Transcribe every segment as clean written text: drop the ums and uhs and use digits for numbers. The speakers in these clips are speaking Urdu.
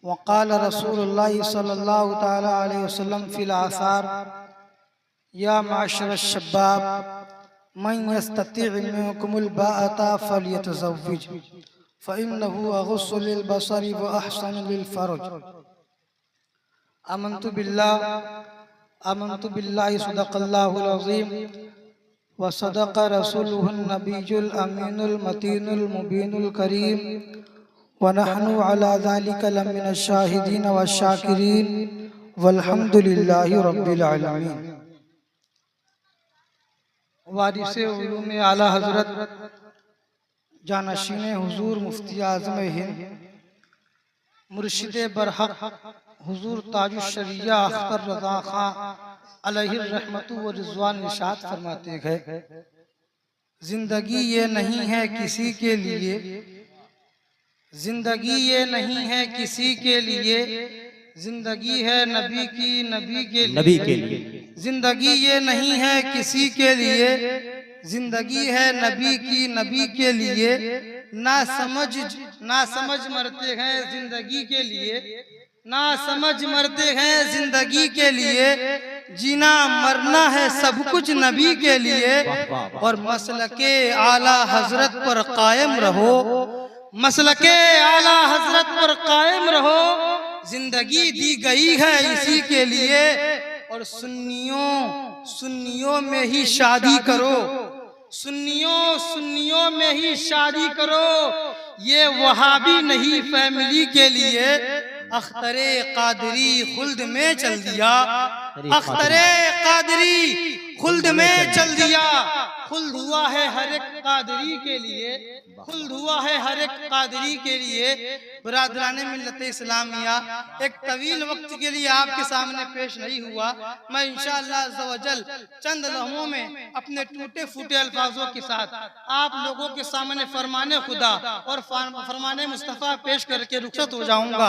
وقال رسول الله صلى الله تعالى عليه وسلم في الآثار يا معشر الشباب من يستطيع منكم الباءة فليتزوج فإنه أغض للبصر وأحسن للفرج. آمنت بالله صدق الله العظيم وصدق رسوله النبي الأمين المتين المبين الكريم ونحن على ذلك لمن الشاهدين والشاكرين والحمد لله رب العالمين. وارث علوم اعلیٰ حضرت جانشین حضور مفتی اعظم ہند مرشد برحق حضور تاج الشریعہ اختر رضا خان علیہ الرحمت و رضوان ارشاد فرماتے ہیں زندگی یہ نہیں ہے کسی کے لیے، زندگی یہ نہیں ہے کسی کے لیے، زندگی ہے نبی کی نبی کے لیے. زندگی یہ نہیں ہے کسی کے لیے، زندگی ہے نبی کی نبی کے لیے. نہ سمجھ مرتے ہیں زندگی کے لیے، نہ سمجھ مرتے ہیں زندگی کے لیے. جینا مرنا ہے سب کچھ نبی کے لیے. اور مسلک اعلیٰ حضرت پر قائم رہو، مسلک اعلیٰ حضرت پر قائم رہو. زندگی دی گئی ہے اسی کے لیے. اور سنیوں میں ہی شادی کرو، سنیوں میں ہی شادی کرو. یہ وہابی نہیں فیملی کے لیے. اختر قادری خلد میں چل دیا، اختر قادری خلد میں چل دیا. خلد ہوا ہے ہر ایک قادری کے لیے، خلد ہوا ہے ہر ایک قادری کے لیے. برادران ملت اسلامیہ، ایک طویل وقت کے لیے آپ کے سامنے پیش نہیں ہوا. میں انشاءاللہ عز و جل چند لمحوں میں اپنے ٹوٹے پھوٹے الفاظوں کے ساتھ آپ لوگوں کے سامنے فرمان خدا اور فرمان مصطفیٰ پیش کر کے رخصت ہو جاؤں گا.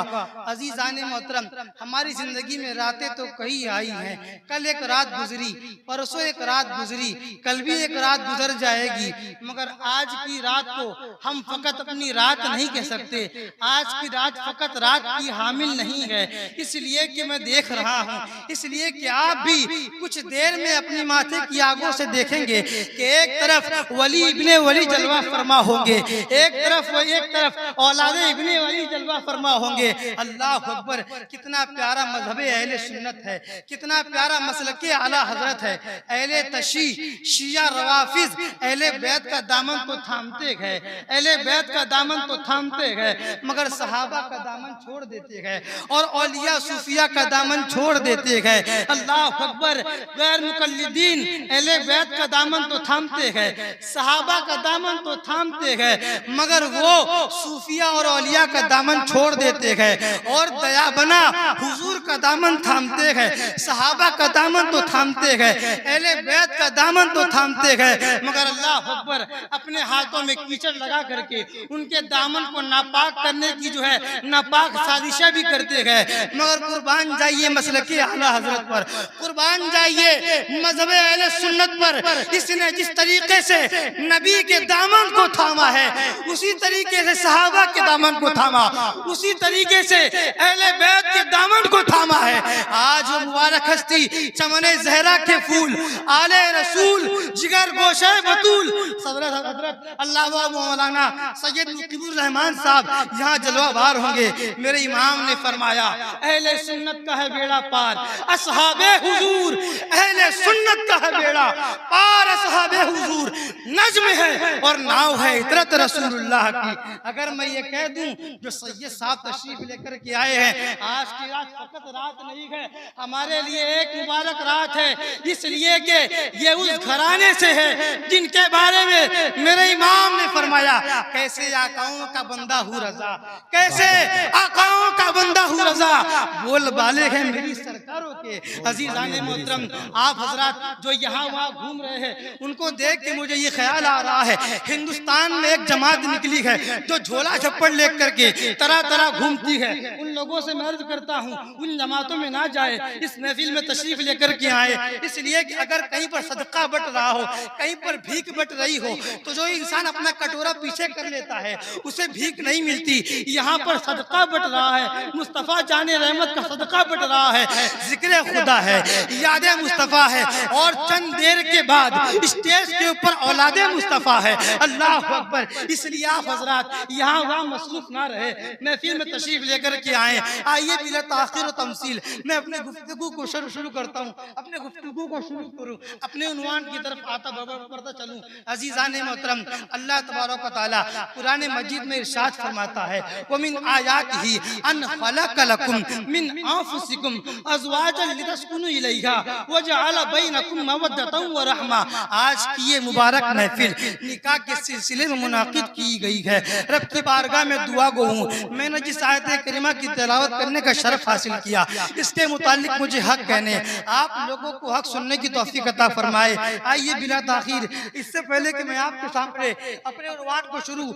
عزیزان محترم، ہماری زندگی میں راتیں تو کئی آئی ہیں. کل ایک رات گزری، پرسوں ایک رات گزری، کل بھی ایک رات گزر جائے گی. مگر آج کی رات کو ہم فقط اپنی رات نہیں کہہ سکتے. آج کی رات فقط رات کی حامل نہیں ہے، اس لیے کہ میں دیکھ رہا ہوں، اس لیے کہ آپ بھی کچھ دیر میں اپنی ماتھے کی آگوں سے دیکھیں گے کہ ایک طرف ولی ابن ولی جلوہ فرما ہوں گے، ایک طرف اولاد ابن ولی جلوہ فرما ہوں گے. اللہ اکبر! کتنا پیارا مذہب اہل سنت ہے، کتنا پیارا مسلک اعلیٰ حضرت ہے. اہل تشیع، شیعہ، روافض اہل بیت کا دامن تو تھامتے ہیں، اہل بیت کا دامن تو تھامتے ہیں، مگر صحابہ کا دامن چھوڑ دیتے ہیں اور اولیاء صوفیاء کا دامن چھوڑ دیتے ہیں. اللہ اکبر! غیر مقلدین اہل بیت کا دامن تو تھامتے ہیں، صحابہ کا دامن تو تھامتے ہیں، مگر وہ صوفیاء اور اولیاء کا دامن چھوڑ دیتے ہیں. اور دیا بنا حضور کا دامن تھامتے ہیں، صحابہ کا دامن تو تھامتے ہیں، اہل بیت کا دامن تو تھامتے ہیں، مگر اللہ اکبر! اپنے ہاتھوں میں کیچڑ لگا کر کے ان کے دامن کو ناپاک کرنے کی جو ہے ناپاک سازشیں بھی کرتے ہیں. مگر قربان جائیے مسلک اعلیٰ حضرت پر، قربان جائیے مذہب اہل سنت پر. اس نے جس طریقے سے نبی کے دامن کو تھاما ہے، اسی طریقے سے صحابہ کے دامن کو تھاما، اسی طریقے سے اہل بیت کے دامن کو تھاما ہے. آج وہ مبارک ہستی، چمن زہرا کے پھول، آل رسول، جگر گوشہ بطول حضرت علامہ مولانا سید مقیم الرحمان صاحب یہاں جلوہ بار ہوں گے. میرے امام نے فرمایا اہل سنت کا ہے بیڑا پار اصحاب حضور، اہل سنت کا ہے بیڑا پار اصحاب حضور. نجم ہے اور ناؤ ہے عطرت رسول اللہ کی. اگر میں یہ کہہ دوں جو سید صاحب تشریف لے کر کے آئے ہیں، آج کی رات فقط رات نہیں ہے، ہمارے لیے ایک مبارک رات ہے. اس لیے کہ یہ اس گھرانے سے ہے جن کے بارے میں میرے امام نے فرمایا کیسے آقاؤں کا بندہ ہوں رضا، کیسے آقاؤں کا بندہ ہوں رضا. بول بالے ہیں میری سرکاروں کے۔ عزیزان محترم، آپ حضرات جو یہاں وہاں گھوم رہے ہیں ان کو دیکھ کے مجھے یہ خیال آ رہا ہے ہندوستان میں ایک جماعت نکلی ہے جو جھولا چھپڑ لے کر کے طرح طرح گھومتی ہے۔ ان لوگوں سے میں عرض کرتا ہوں ان جماعتوں میں نہ جائے، اس محفل میں تشریف لے کر کے آئے، اس لیے کہ اگر کہیں پر صدقہ بٹ رہا ہو، کہیں پر بھیک بٹ رہی ہو تو جو انسان اپنا کٹورا پیچھے کر لیتا ہے اسے بھیک نہیں ملتی۔ یہاں پر صدقہ بٹ رہا ہے، مصطفیٰ جان رحمت کا صدقہ بٹ رہا ہے، ذکر خدا ہے، یاد مصطفیٰ ہے، اور چند دیر کے بعد اسٹیج کے اوپر اولاد مصطفیٰ ہے۔ اللہ اکبر! اس لیے آپ حضرات یہاں وہاں مصروف نہ رہے، محفل میں تشریف لے کر کے آئیں۔ آئیے بلا تاخیر و تمثیل میں اپنے گفتگو کو شروع کرتا ہوں، اپنے گفتگو کو شروع کروں، اپنے عنوان کی طرف آتا بڑھتا چلوں۔ عزیزان محترم، اللہ تبارک و تعالی قرآن مجید میں ارشاد فرماتا ہے وَمِنْ آيَاتِهِ أَنْ خَلَقَ لَكُمْ مِنْ أَنفُسِكُمْ أَزْوَاجًا لِتَسْكُنُوا إِلَيْهَا وَجَعَلَ بَيْنَكُمْ مَوَدَّةً وَرَحْمَةً۔ آج کی یہ مبارک محفل نکاح کے سلسلے میں منعقد کی گئی ہے۔ رب کی بارگاہ میں دعا گو ہوں، میں نے جس آیت کریمہ کی تلاوت کرنے کا شرف حاصل کیا اس کے متعلق مجھے حق کہنے، آپ لوگوں کو حق سننے کی توفیق عطا فرمائے۔ آئیے بلا تاخیر، اس سے پہلے کہ میں آپ کے سامنے اپنے عنوان کو شروع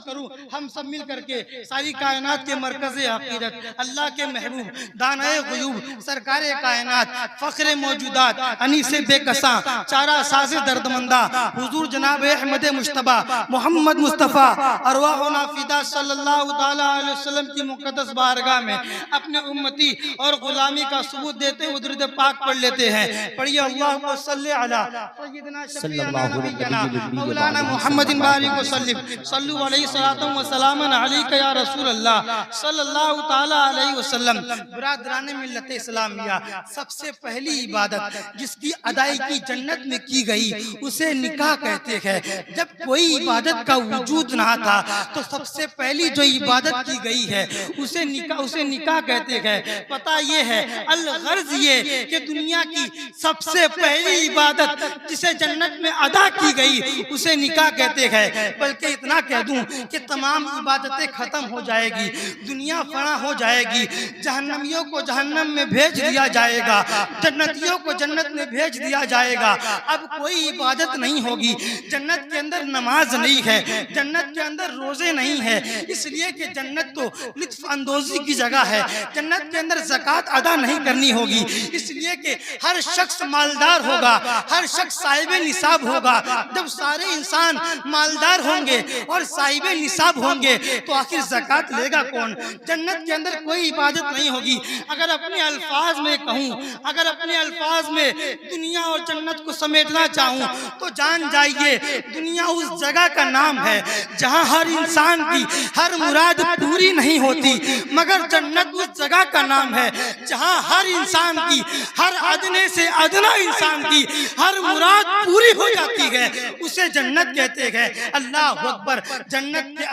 کروں، ہم سب مل کر کے ساری کائنات کے مرکز عقیدت، اللہ کے محبوب، دانائے غیوب، سرکار کائنات، فخر موجودات، انیس بے کساں، چارہ ساز دردمندہ، حضور جناب احمد مجتبیٰ محمد مصطفیٰ ارواحنا فدا صلی اللہ تعالیٰ علیہ وسلم کی مقدس بارگاہ میں اپنے امتی اور غلامی کا ثبوت دیتے ہوئے درود پاک پڑھ لیتے ہیں۔ پڑھیے اللہم صلی علی سیدنا شفیعنا نبینا مولانا محمد بارک وسلم، صلو علیہ صلاۃ و سلام علیک یا رسول اللہ صلی اللہ تعالیٰ علیہ وسلم۔ برادران ملت اسلامیہ، سب سے پہلی عبادت جس کی ادائیگی جنت میں کی گئی اسے نکاح کہتے ہیں۔ جب کوئی عبادت کا وجود نہ تھا تو سب سے پہلی جو عبادت کی گئی ہے اسے نکاح کہتے ہیں۔ پتہ یہ ہے الغرض یہ کہ دنیا کی سب سے پہلی عبادت جسے جنت میں ادا کی گئی اسے نکاح کہتے ہیں۔ بلکہ اتنا کہہ دوں کہ تمام عبادتیں ختم ہو جائے گی، دنیا فنا ہو جائے گی، جہنمیوں کو جہنم میں بھیج دیا جائے گا، جنتیوں کو جنت میں بھیج دیا جائے گا۔ اب کوئی عبادت نہیں ہوگی، جنت کے اندر نماز نہیں ہے، جنت کے اندر روزے نہیں ہے، اس لیے کہ جنت تو لطف اندوزی کی جگہ ہے، جنت کے اندر زکوٰۃ ادا نہیں کرنی ہوگی، اس لیے کہ ہر شخص مالدار ہوگا، ہر شخص صاحب نصاب ہوگا۔ جب سارے انسان مالدار ہوں گے اور صاحب نصاب ہوں گے تو آخر زکوٰۃ لے گا کون؟ جنت کے اندر کوئی عبادت نہیں ہوگی۔ اگر اپنے الفاظ میں کہوں، اگر اپنے الفاظ میں دنیا اور جنت کو سمیٹنا چاہوں تو جان جائیے دنیا اس جگہ کا نام ہے جہاں ہر انسان کی ہر مراد پوری نہیں ہوتی، مگر جنت اس جگہ کا نام ہے جہاں ہر انسان کی، ہر ادنے سے ادنا انسان کی ہر مراد پوری ہو جاتی ہے، اسے جنت کہتے ہیں۔ اللہ اکبر! جنت کے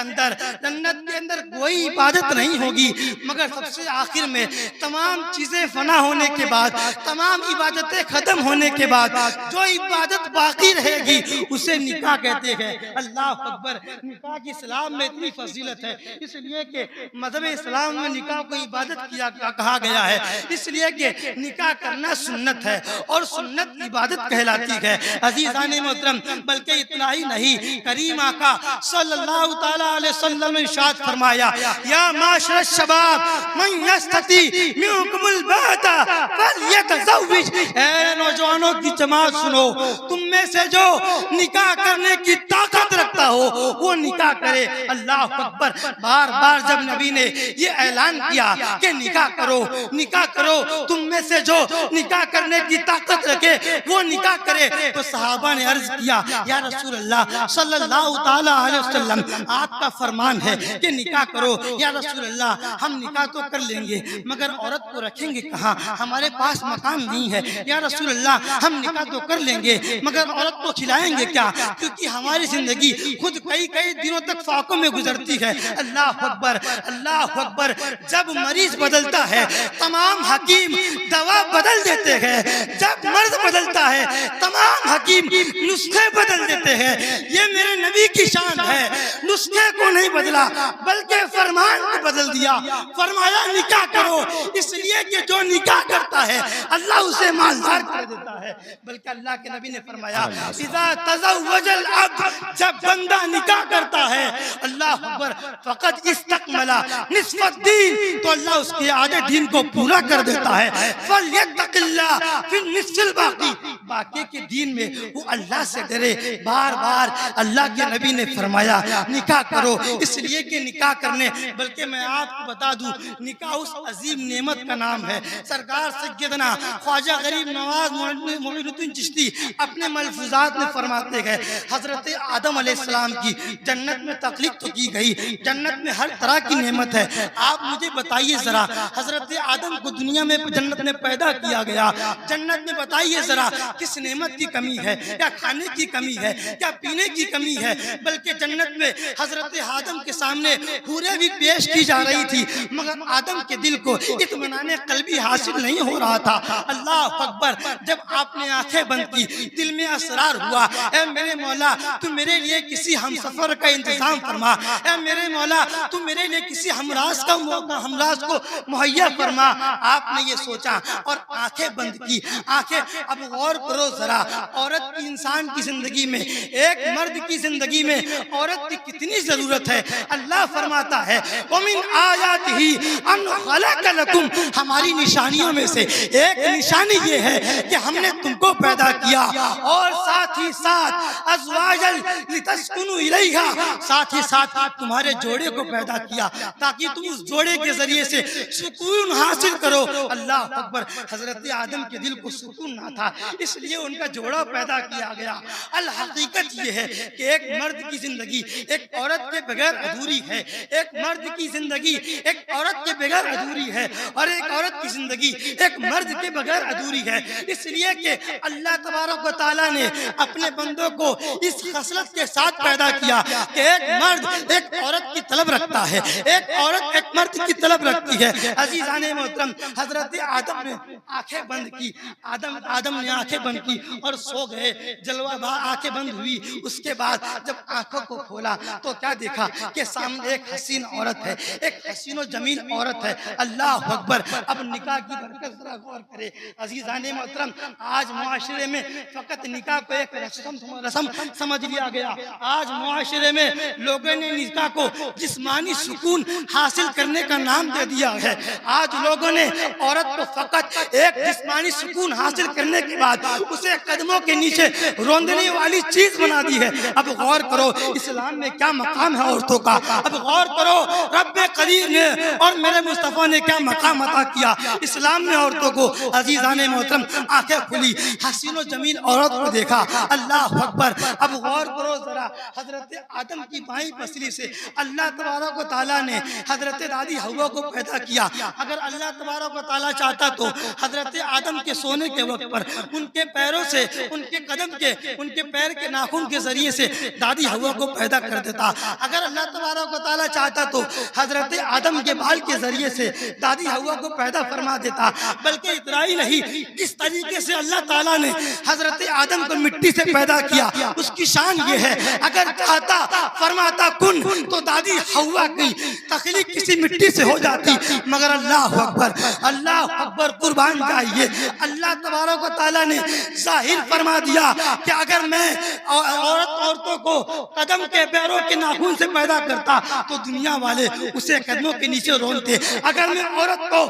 اندر کوئی عبادت نہیں ہوگی، مگر سب سے آخر میں تمام چیزیں فنا ہونے کے بعد، تمام عبادتیں ختم ہونے کے بعد جو عبادت باقی رہے گی اسے نکاح کہتے ہیں۔ اللہ اکبر! نکاح کی اسلام میں اتنی فضیلت ہے اس لیے کہ مذہب اسلام میں نکاح کو عبادت کہا گیا ہے، اس لیے کہ نکاح کرنا سنت ہے اور سنت عبادت کہلاتی ہے۔ عزیزان محترم، بلکہ اتنا ہی نہیں، کریم آقا صلی اللہ تعالیٰ علیہ وسلم نے ارشاد فرمایا یا معاشر الشباب من یستطیع منکم الباءۃ فلیتزوج۔ اے نوجوانوں کی جماعت سنو، تم میں سے جو نکاح کرنے کی طاقت رکھتا ہو وہ نکاح کرے۔ اللہ اکبر! بار بار جب نبی نے یہ اعلان کیا کہ نکاح کرو، نکاح کرو، تم میں سے جو نکاح کرنے کی طاقت رکھے وہ نکاح کرے، تو صحابہ نے عرض کیا یا رسول اللہ صلی اللہ تعالیٰ علیہ وسلم آپ کا فرمان ہے کہ نکاح کرو۔ یا رسول اللہ ہم نکاح تو کر لیں گے مگر عورت کو رکھیں گے کہاں؟ ہمارے پاس مکان نہیں ہے۔ یا رسول اللہ ہم نکاح تو کر لیں گے مگر عورت کو کھلائیں گے کیا؟ کیونکہ ہماری زندگی خود کئی دنوں تک فاقوں میں گزرتی ہے۔ اللہ اکبر! اللہ اکبر! جب مریض بدلتا ہے تمام حکیم دوا بدل دیتے ہیں، جب مرض بدلتا ہے تمام حکیم نسخے بدل دیتے ہیں۔ یہ میرے نبی کی شان ہے، نسخے کو نہیں بدلا بلکہ فرمان کو بدل دیا۔ فرمایا نکاح کرو، اس لیے کہ جو نکاح کرتا ہے اللہ اسے مالدار کر دیتا ہے۔ بلکہ اللہ کے نبی نے فرمایا اذا تزوج العبد، جب بندہ نکاح کرتا ہے اللہ اکبر، فقط استکمل نصف الدین، تو اللہ اس کے آدھے دین کو پورا کر دیتا ہے۔ فلیتق اللہ فی النصف الباقی، باقی کے دین میں وہ اللہ سے ڈرے۔ بار بار اللہ کے نبی نے فرمایا نکاح کرو، اس لیے کہ نکاح کرنے، بلکہ میں آپ کو بتا دوں نکاح اس عظیم نعمت کا نام ہے۔ سرکار سیدنا خواجہ غریب نواز معین الدین چشتی اپنے ملفوظات میں فرماتے گئے حضرت آدم علیہ السلام کی جنت میں تخلیق تو کی گئی، جنت میں ہر طرح کی نعمت ہے۔ آپ مجھے بتائیے ذرا، حضرت آدم کو دنیا میں جنت میں پیدا کیا گیا، جنت میں بتائیے ذرا کس نعمت کی کمی ہے؟ کیا کھانے کی کمی ہے؟ کیا پینے کی کمی ہے؟ بلکہ جنت میں حضرت آدم کے سامنے حوریں بھی پیش کی جا رہی تھی، مگر آدم کے دل کو اطمینان قلبی حاصل نہیں ہو رہا تھا۔ اللہ اکبر، جب آپ نے آنکھیں بند کی دل میں اسرار ہوا، اے میرے مولا تو میرے لیے کسی ہمسفر کا انتظام فرما، اے میرے مولا تو میرے لیے کسی ہمراز کو مہیا فرما۔ آپ نے یہ سوچا اور آنکھیں بند کی۔ آنکھیں، اب غور کرو ذرا، عورت کی انسان کی زندگی میں، ایک مرد کی زندگی میں عورت کی کتنی ضرورت ہے۔ اللہ فرماتا ہے وَمِنْ آيَاتِهِ أَنْ خَلَقَ لَكُمْ، ہماری نشانیوں میں سے ایک نشانی یہ ہے کہ ہم نے تم کو پیدا کیا، اور ساتھ ہی ساتھ أَزْوَاجًا لِتَسْكُنُوا إِلَيْهَا، ساتھ ہی ساتھ تمہارے جوڑے کو پیدا کیا تاکہ تم اس جوڑے کے ذریعے سے سکون حاصل کرو۔ اللہ اکبر، حضرت آدم کے دل کو سکون نہ تھا، اس لیے ان کا جوڑا پیدا کیا گیا۔ الحقیقت یہ ہے کہ ایک مرد کی زندگی ایک عورت کے بغیر ادھوری ہے، ایک مرد کی زندگی ایک عورت کے بغیر ادھوری ہے، اور ایک عورت کی زندگی ایک مرد کے بغیر ادھوری ہے۔ اس لیے کہ اللہ تبارک و تعالیٰ نے اپنے بندوں کو اس خصلت کے ساتھ پیدا کیا کہ ایک مرد ایک عورت کی طلب رکھتا ہے، ایک عورت ایک مرد کی طلب رکھتی ہے۔ عزیزان محترم، حضرت آدم نے آنکھیں بند کی، آدم نے آنکھیں بند کی اور سو گئے۔ جلوہ بہا آنکھیں بند ہوئی، اس کے بعد جب آنکھوں کو کھولا تو کیا دیکھا کہ سامنے ایک حسین عورت ہے، ایک حسین و جمیل عورت ہے۔ اللہ اکبر، اب نکاح کی برکت ذرا غور کرے۔ عزیزان محترم، آج معاشرے میں فقط نکاح کو ایک رسم سمجھ لیا گیا۔ آج معاشرے میں لوگوں نے نکاح کو جسمانی سکون حاصل کرنے کا نام دے دیا ہے۔ آج لوگوں نے عورت کو فقط ایک جسمانی سکون حاصل کرنے کے بعد اسے قدموں کے نیچے روندنے والی چیز بنا دی ہے۔ اب غور کرو اسلام میں کیا مقام ہے عورتوں کا، اب غور کرو رب قدیر نے اور میرے مصطفیٰ نے کیا مقام عطا کیا اسلام نے عورتوں کو۔ عزیزان محترم، آنکھیں کھلی، حسین و جمیل عورت کو دیکھا، اللہ اکبر۔ اب غور کرو ذرا، حضرت آدم کی بائیں پسلی سے اللہ تبارک و تعالیٰ نے حضرت دادی حوا کو پیدا کیا۔ اگر اللہ تبارک و تعالیٰ چاہتا تو حضرت آدم کے سونے کے وقت پر ان کے پیروں سے، ان کے قدم کے، ان کے پیر کے ناخن کے ذریعے سے دادی حوا کو پیدا کر دیتا۔ اگر اللہ تبارک و تعالیٰ چاہتا تو حضرت آدم کے بال کے ذریعے سے دادی حوا کو پیدا فرما دیتا۔ بلکہ اتنا ہی نہیں، جس طریقے سے اللہ تعالیٰ نے حضرت آدم کو مٹی سے پیدا کیا اس کی شان یہ ہے، اگر چاہتا فرماتا کن تو دادی حوا کی تخلیق کسی مٹی سے ہو جاتی، مگر اللہ اکبر، اللہ اکبر، قربان جائیے، اللہ تبارک و تعالیٰ نے ظاہر فرما دیا کہ اگر میں عورتوں کو قدم کے پیروں کے ناخن سے پیدا کرتا تو دنیا والے اسے قدموں کے نیچے رونتے، اگر میں عورت کو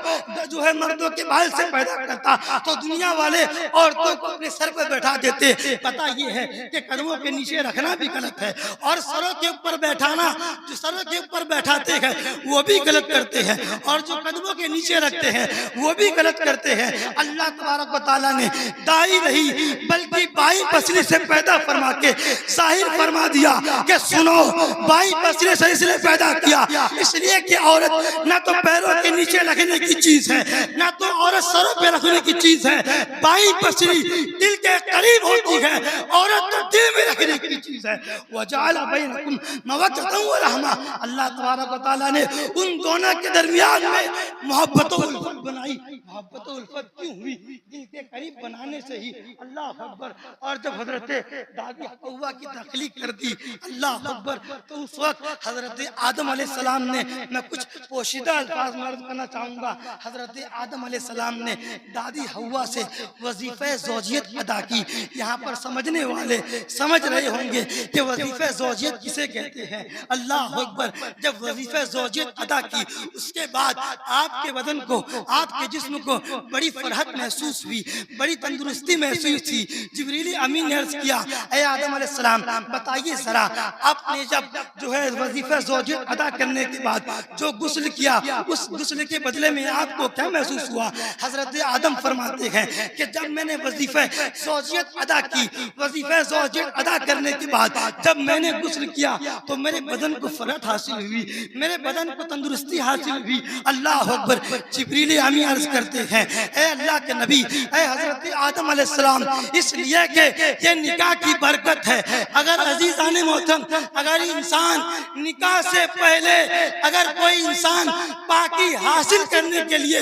جو ہے مردوں کے بال سے پیدا کرتا تو دنیا والے عورتوں کو اپنے سر پہ بیٹھا دیتے۔ پتہ یہ ہے کہ قدموں کے نیچے رکھنا بھی غلط ہے، اور سروں کے اوپر بیٹھانا، جو سروں کے اوپر بیٹھاتے ہیں وہ بھی غلط کرتے ہیں، اور جو قدموں کے نیچے رکھتے ہیں وہ بھی غلط کرتے ہیں۔ اللہ تبارک و تعالیٰ نے دائی نہیں بلکہ بائیں پسلی سے پیدا فرما کے ظاہر فرما دیا کہ سنو، بائیں پسلی سے اس لیے پیدا کیا اس لیے کہ عورت نہ تو پیروں کے نیچے رکھنے کی چیز ہے، نہ تو عورت سروں پہ رکھنے کی چیز ہے۔ بائیں پسلی دل کے قریب ہوتی ہے، عورت تو دل میں رکھنے کی چیز ہے۔ وَجَعَلَ بَيْنَكُمْ مَوَدَّةً وَرَحْمَةً، اللہ تبارک و تعالیٰ نے ان دونوں کے درمیان میں محبت و الفت بنائی. محبت و الفت کیوں ہوئی؟ دل کے قریب بنانے سے ہی. اللہ اکبر. اور جب حضرت دادی حوا کی تخلیق کر دی, اللہ اکبر, تو اس وقت حضرت آدم علیہ السلام نے, میں کچھ پوشیدہ الفاظ میں عرض کرنا چاہوں گا, حضرت آدم علیہ السلام نے دادی حوا سے وظیفہ زوجیت ادا کی. یہاں پر سمجھنے والے سمجھ رہے ہوں گے کہ وظیفہ زوجیت کسے کہتے ہیں. اللہ اکبر. جب وظیفہ زوجیت ادا کی, اس کے بعد آپ کے بدن کو, آپ کے جسم کو بڑی فرحت محسوس ہوئی, بڑی تندرستی محسوس ہوئی. جبریل امین نے عرض کیا, اے آدم علیہ السلام بتائیے ذرا, آپ نے جب جو ہے وظیفہ زوجیت ادا کرنے کے بعد جو غسل کیا, اس غسل کے بدلے میں آپ کو کیا محسوس ہوا؟ حضرت آدم فرماتے ہیں کہ جب میں نے وظیفہ زوجیت ادا کی, وظیفہ زوجیت ادا کرنے کے بعد جب میں نے غسل کیا تو میرے بدن کو فرحت حاصل ہوئی, میرے بدن کو تندرستی حاصل ہوئی. اللہ اکبر. جبریل امین عرض کرتے ہیں, اے اللہ کے نبی, اے حضرت آدم علیہ السلام, اس لیے کہ یہ نکاح کی برکت ہے. اگر عزیزان محترم, اگر انسان نکاح سے پہلے اگر کوئی انسان پاکی حاصل کرنے کے لیے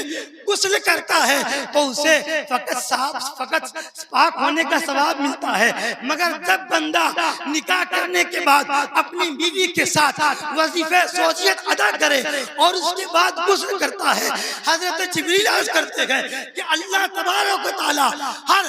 غسل کرتا ہے تو اسے فقط پاک ہونے کا ثواب ملتا ہے. مگر جب بندہ نکاح کرنے کے بعد اپنی بیوی کے ساتھ وظیفہ زوجیت ادا کرے اور اس کے بعد غسل کرتا ہے, حضرت جبریل عرض کرتے ہیں کہ اللہ تبارک و تعالی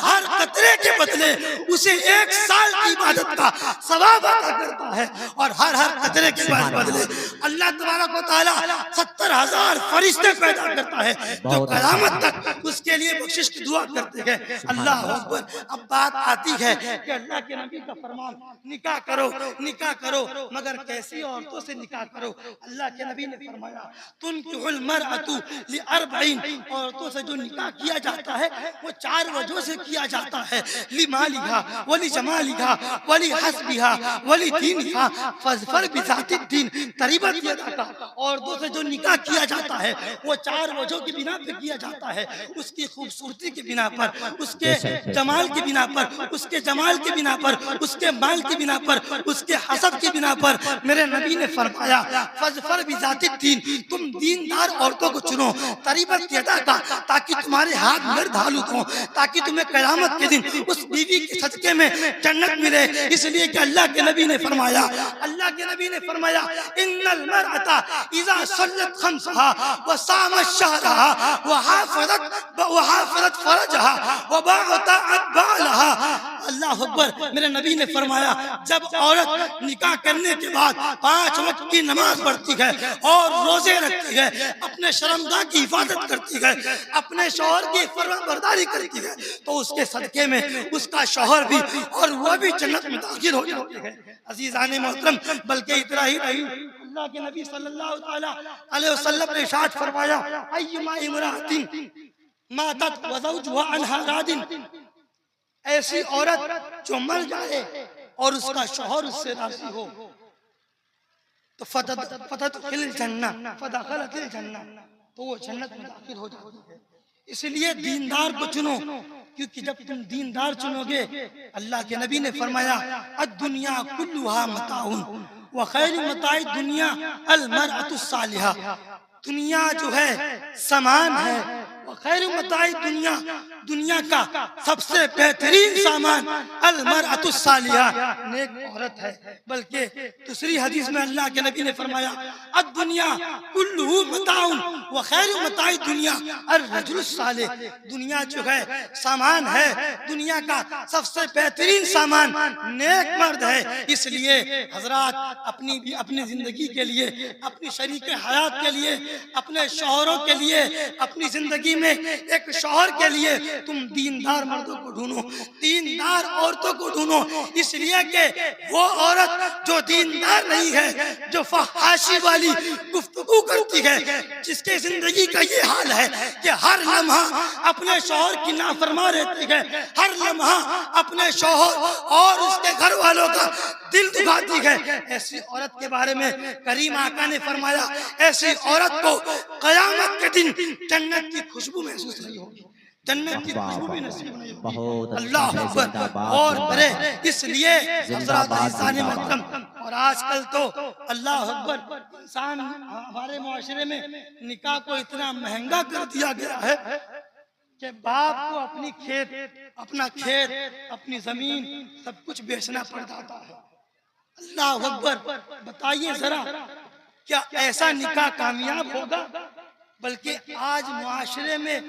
ہر قطرے کے بدلے اسے 1 سال کی عبادت کا ثواب عطا کرتا ہے. اور ہر قطرے کے بدلے اللہ تبارک و تعالی 70,000 فرشتے پیدا کرتا ہے جو قیامت تک اس کے لیے بخشش کی دعا کرتے ہیں. اللہ اکبر. اب بات آتی ہے کہ اللہ کے نبی کا فرمان, نکاح کرو, نکاح کرو, مگر کیسی عورتوں سے نکاح کرو؟ اللہ کے نبی نے فرمایا, تنکح المرأة لأربعین, عورتوں سے جو نکاح کیا جاتا ہے وہ 4 وجہ سے کیا جاتا ہے. لمالها ولجمالها ولحسبها ولدینها فاظفر بذات الدین تریبت یدک. عورتوں سے جو نکاح کیا جاتا ہے وہ 4 وجہ کی بنا پہ کیا جاتا ہے, اس کی خوبصورتی کی بنا پر, اس کے جمال کی بنا پر, اس کے جمال کی بنا پر, اس کے مال کی بنا پر, اس کے حسب کی بنا پر. میرے نبی نے فرمایا, فاظفر بذات الدین, تم دیندار عورتوں کو چنو. تریبت یدک, تاکہ تمہارے ہاتھ مرد حالت ہوں, تاکہ تمہیں قیامت کے دن اس بیوی کے صدقے میں جنت ملے. اس لیے کہ اللہ کے نبی نے فرمایا, اللہ کے نبی نے فرمایا, ان المرأة اذا صلت خمسها وصامت شهرها وحافظت فرجها وباعت بعلها. اللہ اکبر. میرے نبی نے فرمایا, جب عورت نکاح کرنے کے بعد 5 وقت کی نماز پڑھتی ہے اور روزے رکھتی ہے, اپنے شرمگاہ کی حفاظت کرتی ہے, اپنے شوہر کی فرمانبرداری کرتی ہے, تو اس کے صدقے میں اس کا شوہر بھی اور وہ بھی جنت میں داخل ہو جاتے ہیں. عزیزان محترم, بلکہ اتنا ہی نہیں, اللہ کے نبی صلی اللہ تعالی علیہ وسلم نے ارشاد فرمایا, ایما امرأة ماتت وزوجها عنها راض, ایسی عورت جو مر جائے اور اس کا شوہر اس سے راضی ہو تو فتدخل الجنہ, فدخلت الجنہ, تو وہ جنت میں داخل ہو جاتی ہے. اس لیے دیندار کو چنو, کیونکہ جب تم دیندار چنو گے, اللہ کے نبی نے فرمایا, الدنیا کلها متاع وخیر متاع الدنیا المرأة الصالحہ. دنیا جو ہے سامان ہے, وخیر متاع الدنیا, دنیا کا سب سے بہترین سامان المرأة الصالحہ, نیک عورت ہے. بلکہ دوسری حدیث میں اللہ کے نبی نے فرمایا, الدنیا کلہ متاع وخیر متاع الدنیا الرجل الصالح. دنیا جو ہے سامان ہے, دنیا کا سب سے بہترین سامان نیک مرد ہے. اس لیے حضرات, اپنی زندگی کے لیے, اپنی شریک حیات کے لیے, اپنے شوہروں کے لیے, اپنی زندگی میں ایک شوہر کے لیے تم دیندار مردوں کو ڈھونڈو, دیندار عورتوں کو ڈھونڈو. اس لیے کہ وہ عورت جو دیندار نہیں ہے, جو فحاشی والی گفتگو کرتی ہے, جس کے زندگی کا یہ حال ہے کہ ہر لمحہ اپنے شوہر کی نافرمان رہتی ہے, ہر لمحہ اپنے شوہر اور اس کے گھر والوں کا دل دکھاتی ہے, ایسی عورت کے بارے میں کریم آقا نے فرمایا, ایسی عورت کو قیامت کے دن جنت کی خوشبو محسوس نہیں ہوگی, جنت کی خوشبو بھی نصیب نہیں ہوگی. اللہ اکبر. اور کرے, اس لیے حضرات عزیزان محترم, اور اور آج کل تو اللہ اکبر انسان ہمارے معاشرے میں نکاح کو اتنا مہنگا کر دیا گیا ہے کہ باپ کو اپنا کھیت اپنی زمین سب کچھ بیچنا پڑ جاتا ہے. اللہ اکبر. بتائیے ذرا کیا ایسا نکاح کامیاب ہوگا؟ بلکہ آج معاشرے میں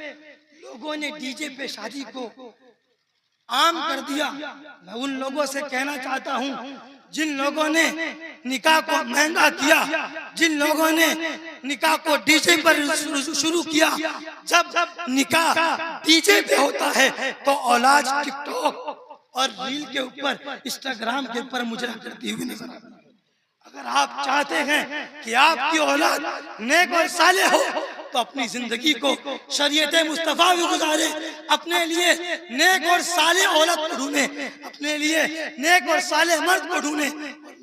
لوگوں نے ڈی جے پہ شادی کو عام کر دیا. میں ان لوگوں سے کہنا چاہتا ہوں جن لوگوں نے نکاح کو مہنگا کیا، جن لوگوں نے نکاح کو ڈی جے پر شروع کیا. جب نکاح ڈی جے پہ ہوتا ہے تو اولاد ٹک ٹاک اور ریل کے اوپر انسٹاگرام کے اوپر مجرا کرتی ہوئی نظر آتی ہے. اگر آپ چاہتے ہیں کہ آپ کی اولاد نیک اور صالح ہو تو اپنی زندگی کو شریعت مصطفیٰ بھی گزارے، اپنے لیے نیک اور صالح اولاد کو ڈھونڈے، اپنے لیے نیک اور صالح مرد کو ڈھونڈے،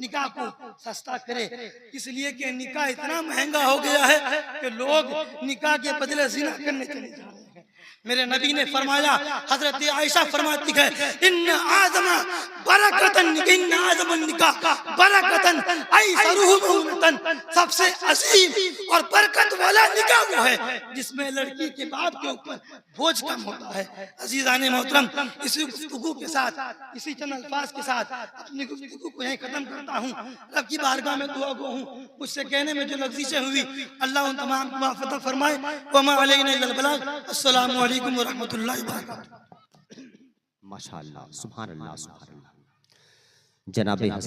نکاح کو سستا کرے. اس لیے کہ نکاح اتنا مہنگا ہو گیا ہے کہ لوگ نکاح کے بدلے زنا کرنے چلے جا رہے ہیں. میرے نبی نے فرمایا، حضرت عائشہ فرماتی ہے، ان اعظم النکاح برکتن ایسرہ مؤونتن، سب سے عظیم اور برکت والا نکاح وہ ہے جس میں لڑکی کے باپ کے اوپر بوجھ کم ہوتا ہے. عزیزان محترم، اسی گفتگو کے ساتھ، اسی چند الفاظ کے ساتھ اپنی گفتگو کو یہیں ختم کرتا ہوں. رب کی بارگاہ میں دعا گو ہوں، مجھ سے کہنے میں جو لفظیں ہوئی اللہ ان تمام کو معاف فرمائے. وما علینا الا البلاغ. السلام علیکم ورحمۃ اللہ وبرکاتہ. ماشاءاللہ، سبحان اللہ، سبحان اللہ. جناب حضرت